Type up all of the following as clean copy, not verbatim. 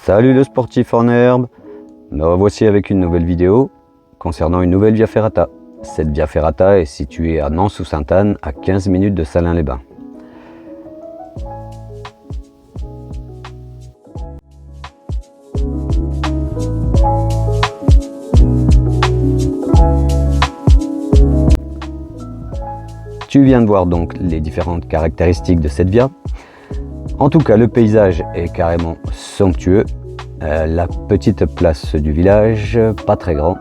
Salut le sportif en herbe, me revoici avec une nouvelle vidéo concernant une nouvelle via ferrata. Cette via ferrata est située à Nans-sous-Sainte-Anne, à 15 minutes de Salins-les-Bains. Tu viens de voir donc les différentes caractéristiques de cette via. En tout cas, le paysage est carrément somptueux. La petite place du village, pas très grand.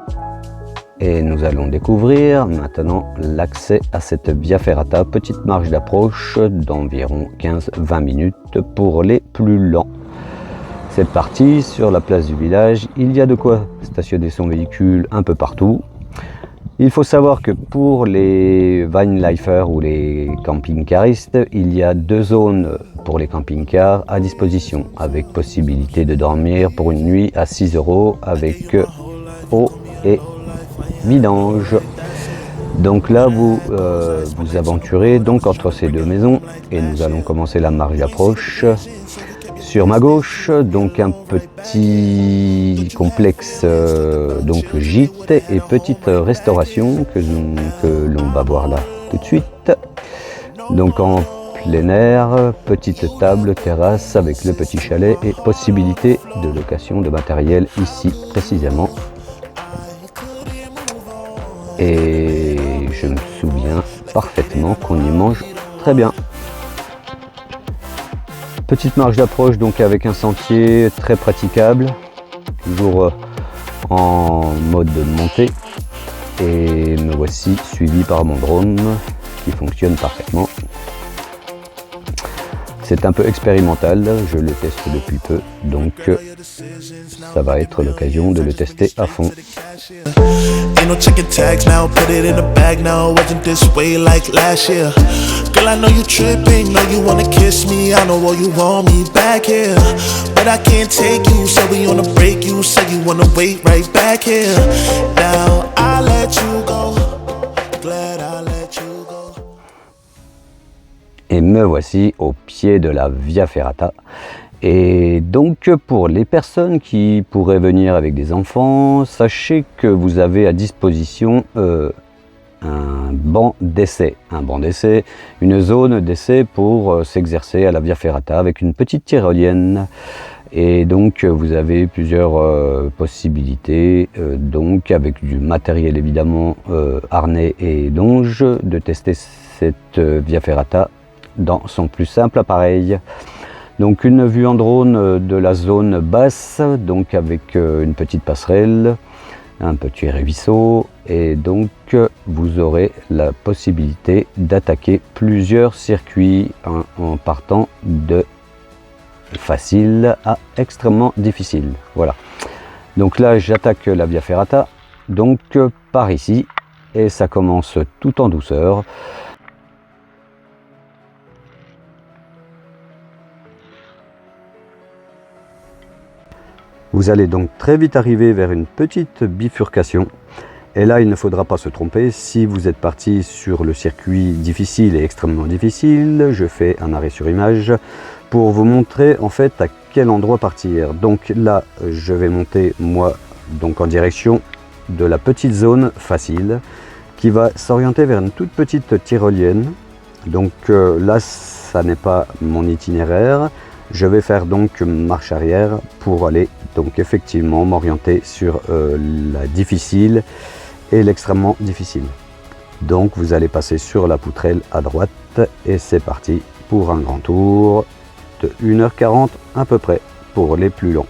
Et nous allons découvrir maintenant l'accès à cette via ferrata. Petite marche d'approche d'environ 15-20 minutes pour les plus lents. C'est parti, sur la place du village, il y a de quoi stationner son véhicule un peu partout. Il faut savoir que pour les vanlifers ou les camping-caristes, il y a 2 zones pour les camping-cars à disposition, avec possibilité de dormir pour une nuit à 6 € avec eau et vidange. Donc là, vous vous aventurez donc entre ces 2 maisons et nous allons commencer la marche d'approche. Sur ma gauche, donc un petit complexe donc gîte et petite restauration que l'on va voir là tout de suite. Donc en plein air, petite table, terrasse avec le petit chalet et possibilité de location de matériel ici précisément. Et je me souviens parfaitement qu'on y mange très bien. Petite marche d'approche donc avec un sentier très praticable, toujours en mode montée, et me voici suivi par mon drone qui fonctionne parfaitement. C'est un peu expérimental, je le teste depuis peu, donc ça va être l'occasion de le tester à fond. Ain't no checking tags now, put it in a bag now. It wasn't this way like last year. Girl, I know you tripping, know you wanna kiss me. I know all you want me back here, but I can't take you. So we on a break, you say you wanna wait right back here. Now I let you go, glad I let you go. Et me voici au pied de la via ferrata. Et donc pour les personnes qui pourraient venir avec des enfants, sachez que vous avez à disposition un banc d'essai, une zone d'essai pour s'exercer à la via ferrata avec une petite tyrolienne. Et donc vous avez plusieurs possibilités, donc avec du matériel évidemment, harnais et longe, de tester cette via ferrata dans son plus simple appareil. Donc une vue en drone de la zone basse, donc avec une petite passerelle, un petit ruisseau, et donc vous aurez la possibilité d'attaquer plusieurs circuits en partant de facile à extrêmement difficile. Voilà. Donc là j'attaque la via ferrata, donc par ici, et ça commence tout en douceur. Vous allez donc très vite arriver vers une petite bifurcation. Et là, il ne faudra pas se tromper. Si vous êtes parti sur le circuit difficile et extrêmement difficile, je fais un arrêt sur image pour vous montrer en fait à quel endroit partir. Donc là, je vais monter moi donc en direction de la petite zone facile qui va s'orienter vers une toute petite tyrolienne. Donc là, ça n'est pas mon itinéraire. Je vais faire donc marche arrière pour aller donc effectivement m'orienter sur la difficile et l'extrêmement difficile. Donc vous allez passer sur la poutrelle à droite et c'est parti pour un grand tour de 1h40 à peu près pour les plus longs.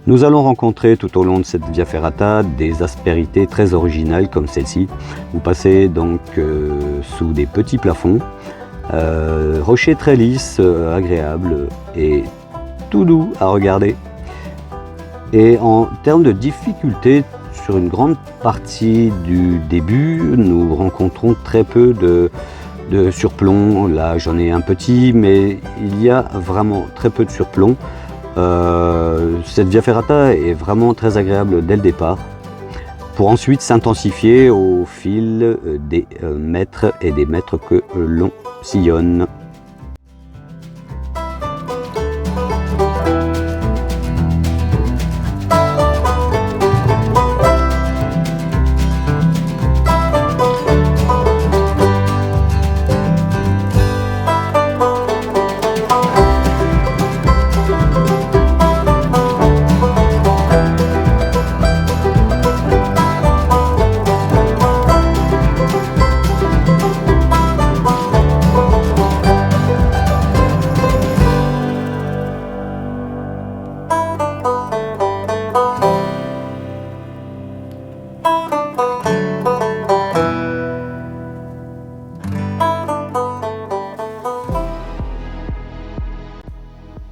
Nous allons rencontrer tout au long de cette Via Ferrata des aspérités très originales comme celle-ci. Vous passez donc sous des petits plafonds, rochers très lisses, agréables et tout doux à regarder. Et en termes de difficulté, sur une grande partie du début, nous rencontrons très peu de surplomb. Là, j'en ai un petit, mais il y a vraiment très peu de surplomb. Cette Via Ferrata est vraiment très agréable dès le départ, pour ensuite s'intensifier au fil des mètres et des mètres que l'on sillonne.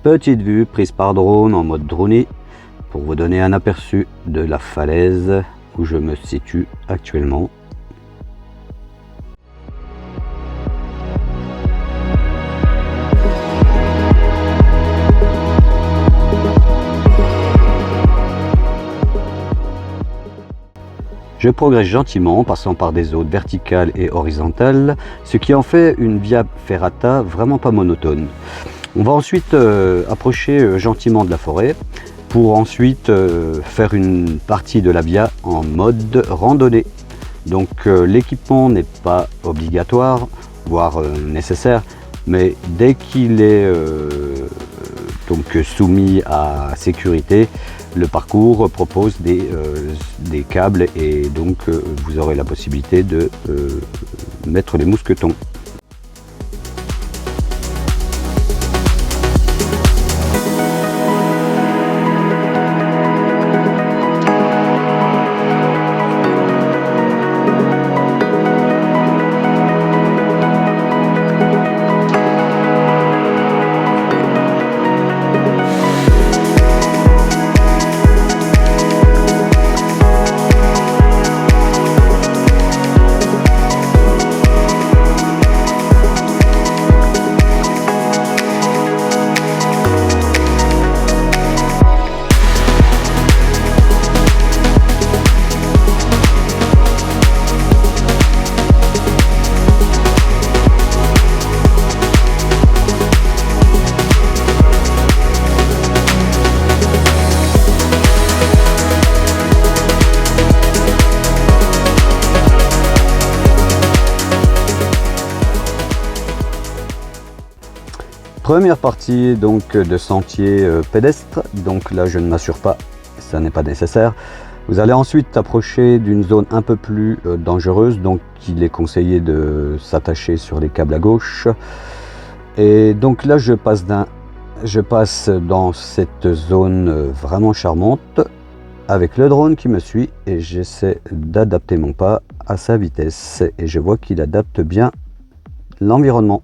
Petite vue prise par drone en mode droné pour vous donner un aperçu de la falaise où je me situe actuellement. Je progresse gentiment en passant par des zones verticales et horizontales, ce qui en fait une Via Ferrata vraiment pas monotone. On va ensuite approcher gentiment de la forêt pour ensuite faire une partie de la via en mode randonnée. Donc l'équipement n'est pas obligatoire, voire nécessaire, mais dès qu'il est donc soumis à sécurité, le parcours propose des câbles et donc vous aurez la possibilité de mettre les mousquetons. Première partie donc de sentier pédestre, donc là je ne m'assure pas, ça n'est pas nécessaire. Vous allez ensuite approcher d'une zone un peu plus dangereuse, donc il est conseillé de s'attacher sur les câbles à gauche. Et donc là je passe dans cette zone vraiment charmante avec le drone qui me suit et j'essaie d'adapter mon pas à sa vitesse et je vois qu'il adapte bien l'environnement.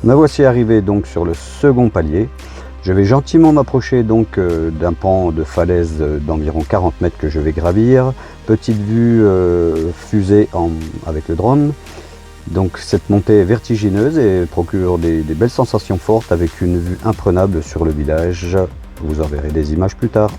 Me voici arrivé donc sur le second palier. Je vais gentiment m'approcher donc d'un pan de falaise d'environ 40 mètres que je vais gravir. Petite vue fusée avec le drone. Donc cette montée est vertigineuse et procure des belles sensations fortes avec une vue imprenable sur le village. Vous en verrez des images plus tard.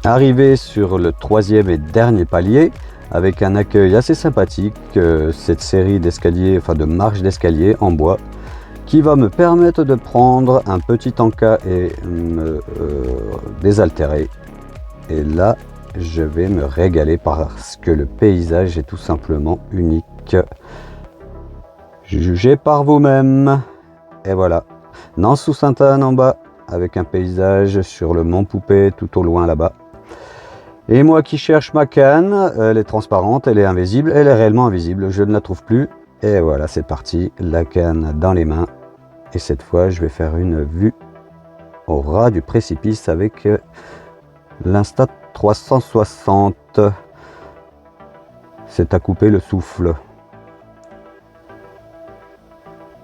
Arrivé sur le troisième et dernier palier, avec un accueil assez sympathique, cette série d'escaliers, enfin de marches d'escalier en bois, qui va me permettre de prendre un petit encas et me désaltérer. Et là, je vais me régaler parce que le paysage est tout simplement unique. Jugez par vous-même. Et voilà, Nans-sous-Sainte-Anne en bas, avec un paysage sur le mont Poupée tout au loin là-bas. Et moi qui cherche ma canne, elle est transparente, elle est invisible, elle est réellement invisible, je ne la trouve plus. Et voilà, c'est parti, la canne dans les mains. Et cette fois, je vais faire une vue au ras du précipice avec l'Insta360. C'est à couper le souffle.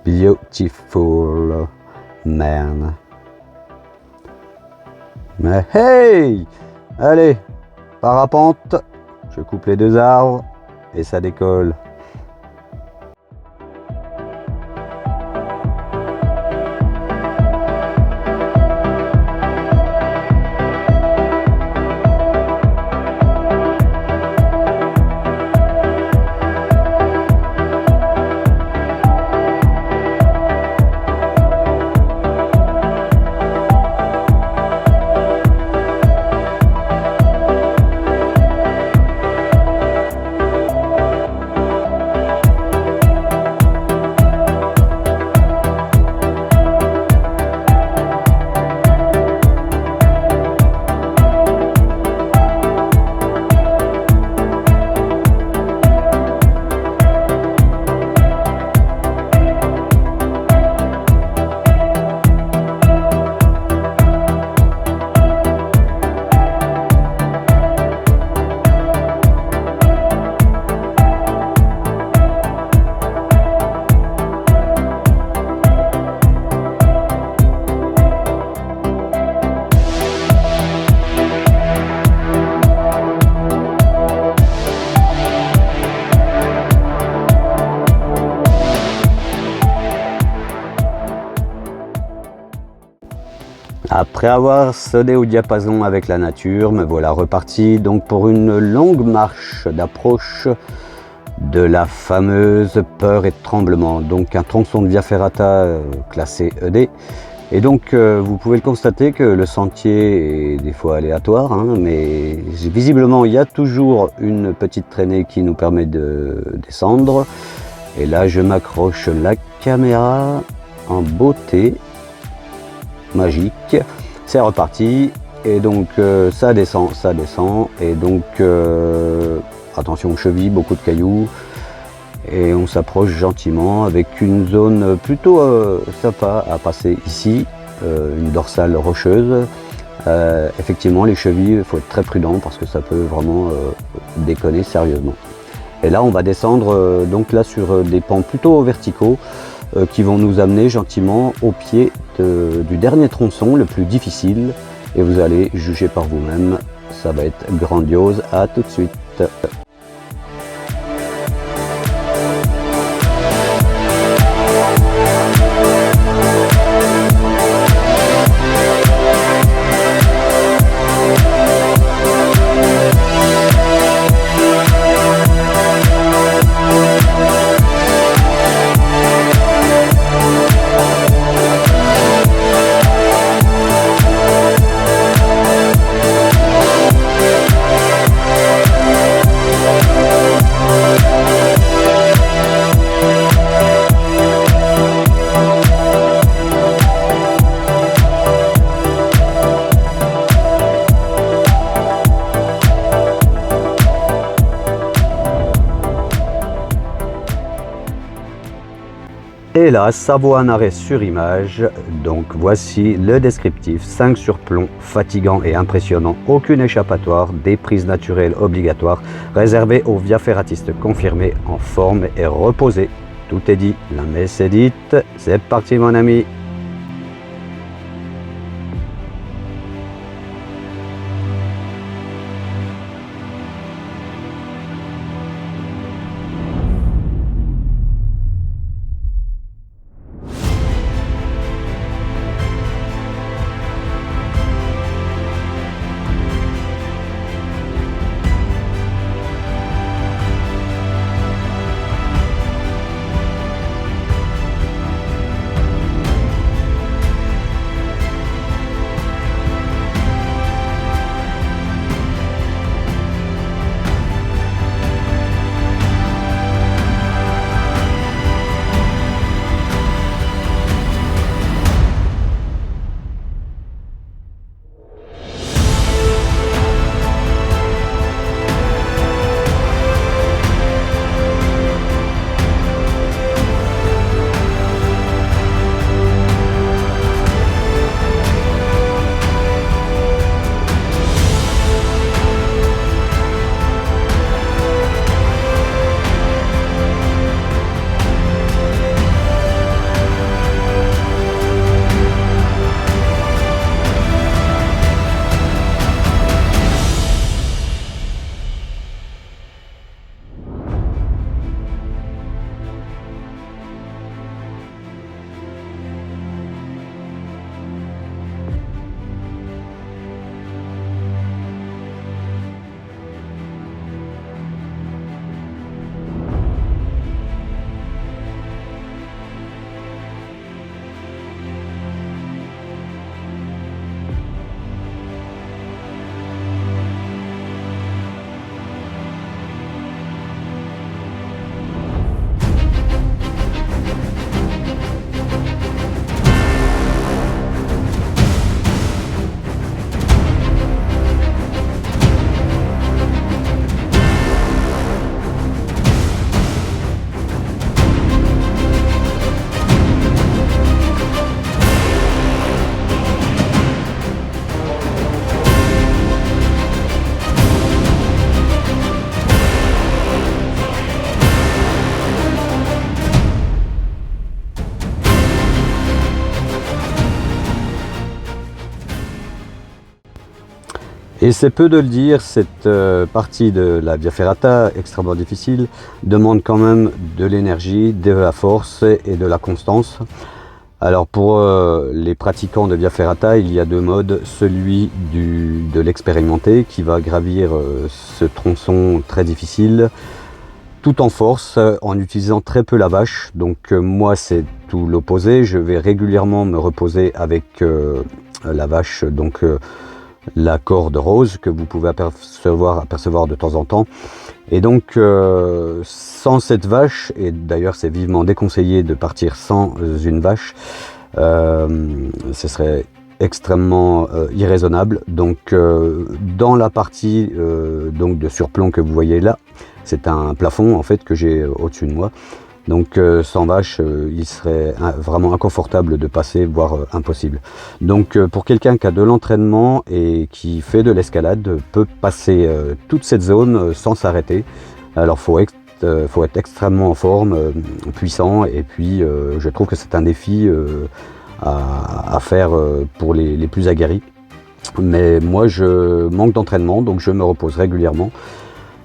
Beautiful man. Mais hey! Allez, parapente, je coupe les deux arbres et ça décolle. Après avoir sonné au diapason avec la nature, me voilà reparti donc pour une longue marche d'approche de la fameuse peur et tremblement, donc un tronçon de Via Ferrata classé ED. Et donc vous pouvez le constater que le sentier est des fois aléatoire, hein, mais visiblement il y a toujours une petite traînée qui nous permet de descendre. Et là je m'accroche la caméra en beauté, magique, c'est reparti. Et donc ça descend, et donc attention aux chevilles, beaucoup de cailloux. Et on s'approche gentiment avec une zone plutôt sympa à passer ici, une dorsale rocheuse. Effectivement les chevilles, il faut être très prudent parce que ça peut vraiment déconner sérieusement. Et là on va descendre donc là sur des pans plutôt verticaux qui vont nous amener gentiment au pied du dernier tronçon, le plus difficile. Et vous allez juger par vous-même, ça va être grandiose. À tout de suite. Et là, ça vaut un arrêt sur image. Donc voici le descriptif. 5 sur plomb, fatigant et impressionnant, aucune échappatoire, des prises naturelles obligatoires, réservées aux viaferratistes confirmés, en forme et reposés. Tout est dit, la messe est dite. C'est parti mon ami. Et c'est peu de le dire, cette partie de la Via Ferrata, extrêmement difficile, demande quand même de l'énergie, de la force et de la constance. Alors pour les pratiquants de Via Ferrata, il y a deux modes, celui de l'expérimenté qui va gravir ce tronçon très difficile tout en force en utilisant très peu la vache. Donc moi c'est tout l'opposé, je vais régulièrement me reposer avec la vache, donc la corde rose que vous pouvez apercevoir de temps en temps. Et donc sans cette vache, et d'ailleurs c'est vivement déconseillé de partir sans une vache, ce serait extrêmement irraisonnable. Donc dans la partie donc de surplomb que vous voyez là, c'est un plafond en fait que j'ai au-dessus de moi. Donc sans vache, il serait vraiment inconfortable de passer, voire impossible. Donc pour quelqu'un qui a de l'entraînement et qui fait de l'escalade, peut passer toute cette zone sans s'arrêter. Alors faut être extrêmement en forme, puissant, et puis je trouve que c'est un défi à faire pour les plus aguerris. Mais moi je manque d'entraînement, donc je me repose régulièrement.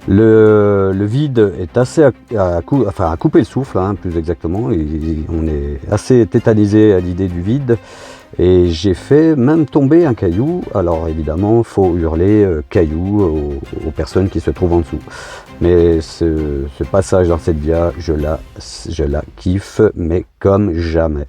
Le vide est assez à couper le souffle, hein, plus exactement. On est assez tétanisé à l'idée du vide. Et j'ai fait même tomber un caillou. Alors évidemment, il faut hurler caillou aux personnes qui se trouvent en dessous. Mais ce passage dans cette via, je la kiffe, mais comme jamais.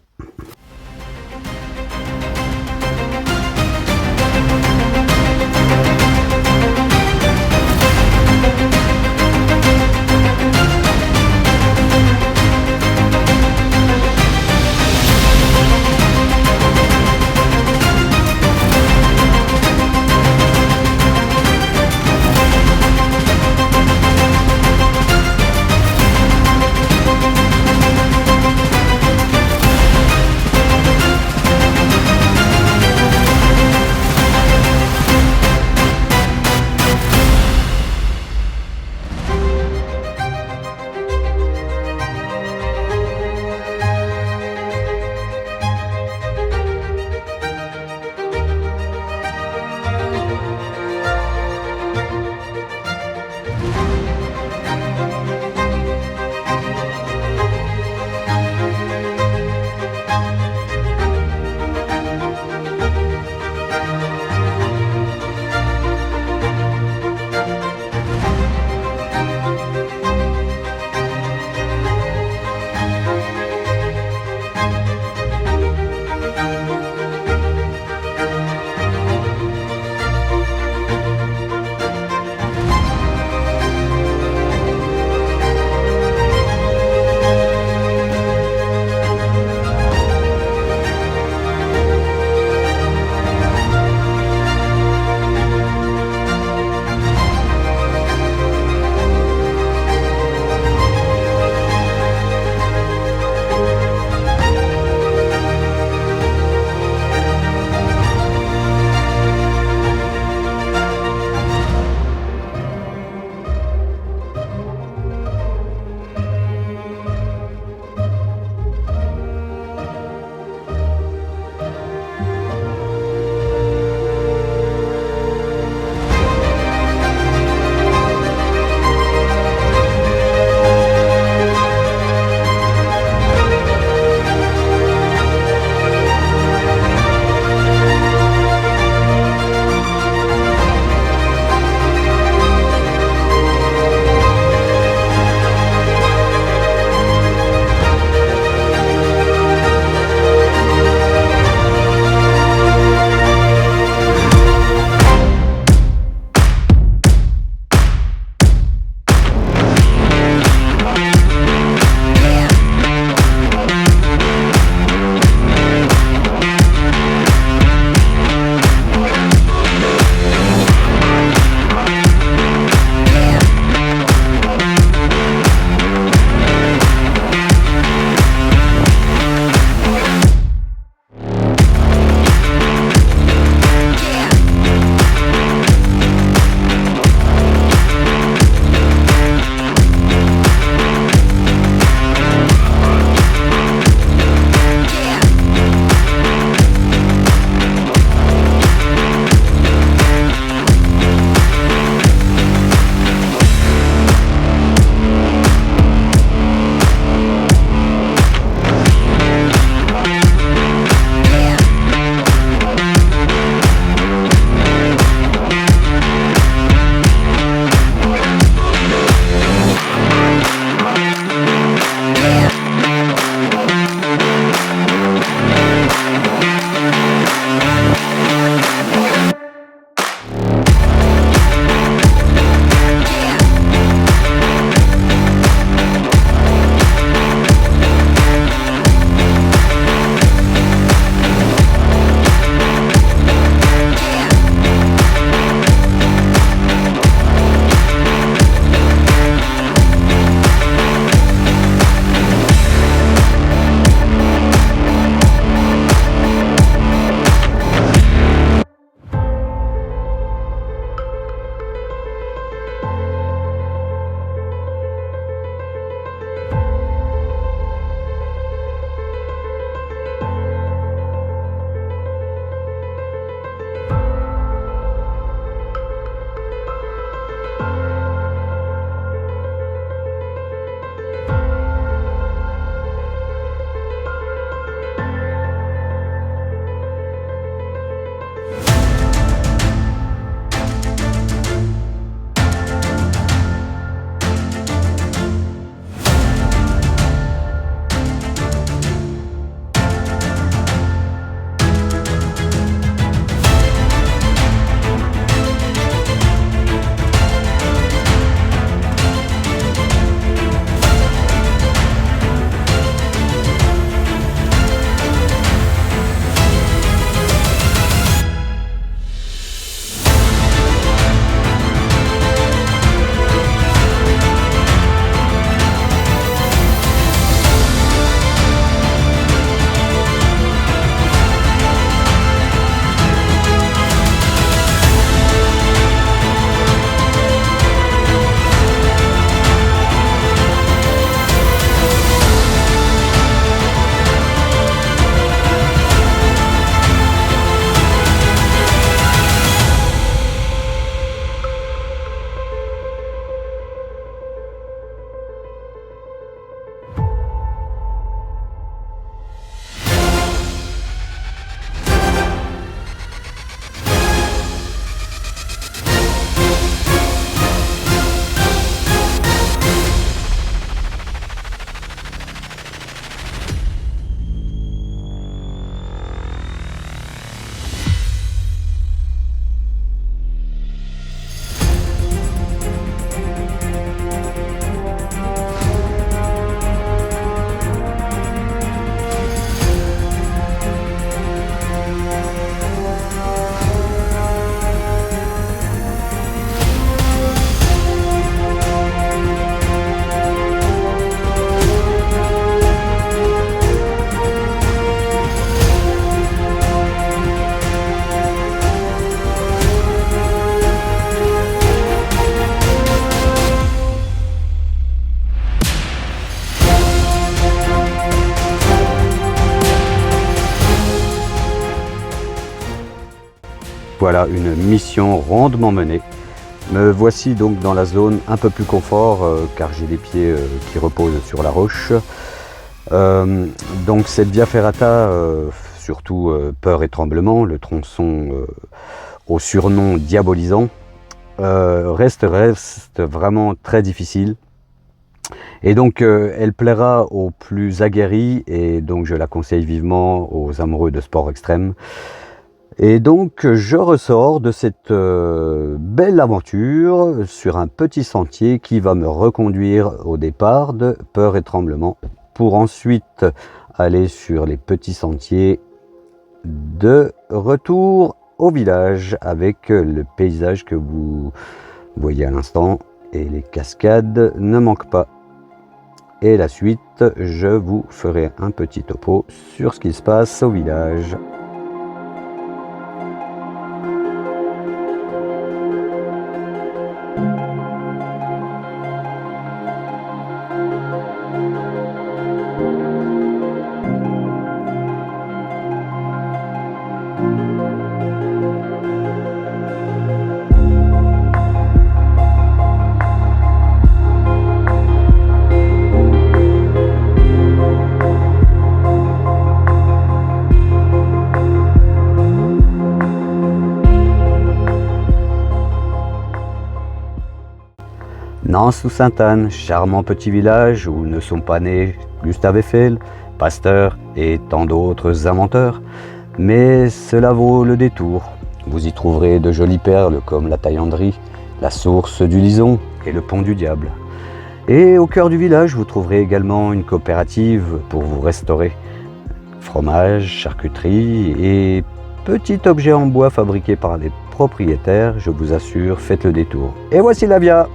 Voilà une mission rondement menée. Me voici donc dans la zone un peu plus confort car j'ai les pieds qui reposent sur la roche. Donc cette via ferrata, surtout peur et tremblement, le tronçon au surnom diabolisant, reste vraiment très difficile. Et donc elle plaira aux plus aguerris et donc je la conseille vivement aux amoureux de sport extrême. Et donc je ressors de cette belle aventure sur un petit sentier qui va me reconduire au départ de peur et tremblement pour ensuite aller sur les petits sentiers de retour au village avec le paysage que vous voyez à l'instant et les cascades ne manquent pas. Et la suite, je vous ferai un petit topo sur ce qui se passe au village. Nans-sous-Sainte-Anne, charmant petit village où ne sont pas nés Gustave Eiffel, Pasteur et tant d'autres inventeurs, mais cela vaut le détour. Vous y trouverez de jolies perles comme la taillanderie, la source du Lison et le pont du Diable. Et au cœur du village, vous trouverez également une coopérative pour vous restaurer. Fromage, charcuterie et petits objets en bois fabriqués par les propriétaires, je vous assure, faites le détour. Et voici la via.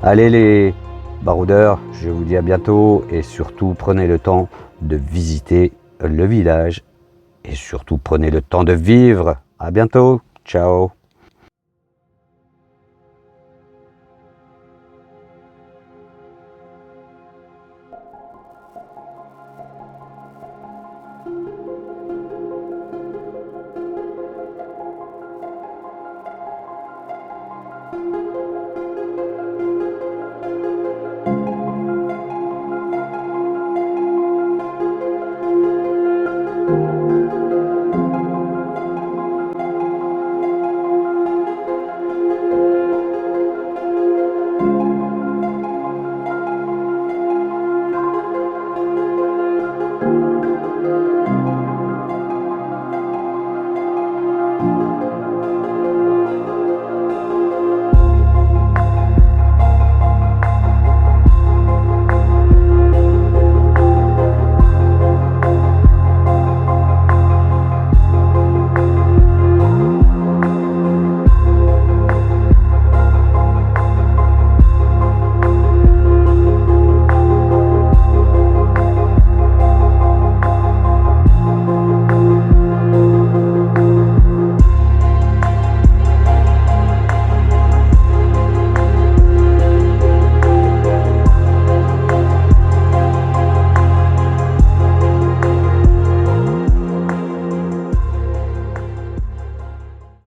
Allez les baroudeurs, je vous dis à bientôt et surtout prenez le temps de visiter le village et surtout prenez le temps de vivre. À bientôt, ciao.